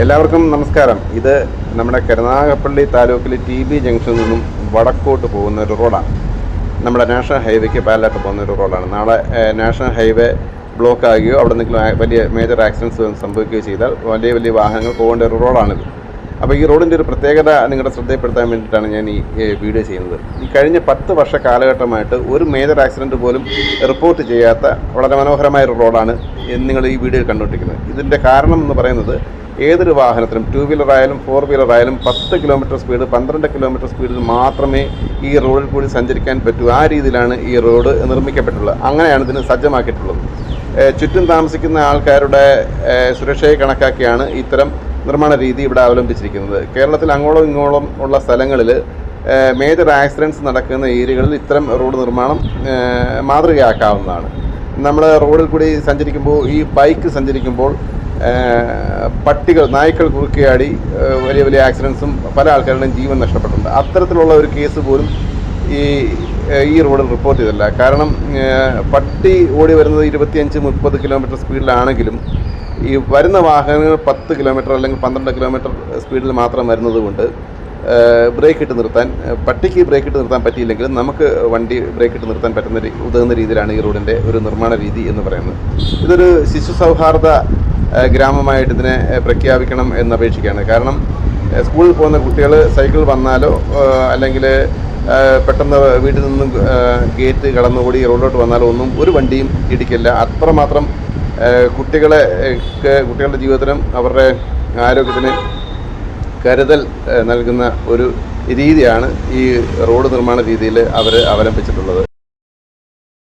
എല്ലാവർക്കും നമസ്കാരം. ഇത് നമ്മുടെ കരുനാഗപ്പള്ളി താലൂക്കിലെ TB ജംഗ്ഷനിൽ നിന്നും വടക്കോട്ട് പോകുന്ന ഒരു റോഡാണ്. നമ്മുടെ നാഷണൽ ഹൈവേക്ക് പാരലായിട്ട് പോകുന്ന ഒരു റോഡാണ്. നാളെ നാഷണൽ ഹൈവേ ബ്ലോക്ക് ആകുകയോ അവിടെ എന്തെങ്കിലും വലിയ മേജർ ആക്സിഡൻറ്റ്സ് സംഭവിക്കുകയോ ചെയ്താൽ വലിയ വലിയ വാഹനങ്ങൾ പോകേണ്ട ഒരു റോഡാണിത്. അപ്പോൾ ഈ റോഡിൻ്റെ ഒരു പ്രത്യേകത നിങ്ങളുടെ ശ്രദ്ധയിൽപ്പെടുത്താൻ വേണ്ടിയിട്ടാണ് ഞാൻ ഈ വീഡിയോ ചെയ്യുന്നത്. ഈ കഴിഞ്ഞ 10 വർഷ കാലഘട്ടമായിട്ട് ഒരു മേജർ ആക്സിഡൻറ്റ് പോലും റിപ്പോർട്ട് ചെയ്യാത്ത വളരെ മനോഹരമായൊരു റോഡാണ് നിങ്ങൾ ഈ വീഡിയോയിൽ കണ്ടുകൊണ്ടിരിക്കുന്നത്. ഇതിൻ്റെ കാരണം എന്ന് പറയുന്നത് ഏതൊരു വാഹനത്തിനും 2 വീലർ ആയാലും 4 വീലർ ആയാലും 10 കിലോമീറ്റർ സ്പീഡ് 12 കിലോമീറ്റർ സ്പീഡിൽ മാത്രമേ ഈ റോഡിൽ കൂടി സഞ്ചരിക്കാൻ പറ്റൂ. ആ രീതിയിലാണ് ഈ റോഡ് നിർമ്മിക്കപ്പെട്ടുള്ളത്. അങ്ങനെയാണ് ഇതിന് സജ്ജമാക്കിയിട്ടുള്ളത്. ചുറ്റും താമസിക്കുന്ന ആൾക്കാരുടെ സുരക്ഷയെ കണക്കാക്കിയാണ് ഇത്തരം നിർമ്മാണ രീതി ഇവിടെ അവലംബിച്ചിരിക്കുന്നത്. കേരളത്തിൽ അങ്ങോളം ഇങ്ങോളം ഉള്ള സ്ഥലങ്ങളിൽ മേജർ ആക്സിഡൻറ്റ്സ് നടക്കുന്ന ഏരിയകളിൽ ഇത്തരം റോഡ് നിർമ്മാണം മാതൃകയാക്കാവുന്നതാണ്. നമ്മൾ റോഡിൽ കൂടി സഞ്ചരിക്കുമ്പോൾ ഈ ബൈക്ക് സഞ്ചരിക്കുമ്പോൾ നായ്ക്കൾ കുറുക്കിയാടി വലിയ വലിയ ആക്സിഡൻസും പല ആൾക്കാരുടെയും ജീവൻ നഷ്ടപ്പെട്ടിട്ടുണ്ട്. അത്തരത്തിലുള്ള ഒരു കേസ് പോലും ഈ റോഡിൽ റിപ്പോർട്ട് ചെയ്തില്ല. കാരണം പട്ടി ഓടി വരുന്നത് 25-30 കിലോമീറ്റർ സ്പീഡിലാണെങ്കിലും ഈ വരുന്ന വാഹനങ്ങൾ 10 കിലോമീറ്റർ അല്ലെങ്കിൽ 12 കിലോമീറ്റർ സ്പീഡിൽ മാത്രം വരുന്നത് കൊണ്ട് ബ്രേക്ക് ഇട്ട് നിർത്താൻ പട്ടിക്ക് ബ്രേക്ക് ഇട്ട് നിർത്താൻ പറ്റിയില്ലെങ്കിലും നമുക്ക് വണ്ടി ബ്രേക്ക് ഇട്ട് നിർത്താൻ ഉതകുന്ന രീതിയിലാണ് ഈ റോഡിൻ്റെ ഒരു നിർമ്മാണ രീതി എന്ന് പറയുന്നത്. ഇതൊരു ശിശു സൗഹാർദ്ദ ഗ്രാമമായിട്ട് ഇതിനെ പ്രഖ്യാപിക്കണം എന്നപേക്ഷിക്കുകയാണ്. കാരണം സ്കൂളിൽ പോകുന്ന കുട്ടികൾ സൈക്കിൾ വന്നാലോ അല്ലെങ്കിൽ പെട്ടെന്ന് വീട്ടിൽ നിന്നും ഗേറ്റ് കടന്നുകൂടി റോഡിലോട്ട് വന്നാലോ ഒന്നും ഒരു വണ്ടിയും ഇടിക്കില്ല. അത്രമാത്രം കുട്ടികളുടെ ജീവിതത്തിനും അവരുടെ ആരോഗ്യത്തിന് കരുതൽ നൽകുന്ന ഒരു രീതിയാണ് ഈ റോഡ് നിർമ്മാണ രീതിയിൽ അവർ അവലംബിച്ചിട്ടുള്ളത്.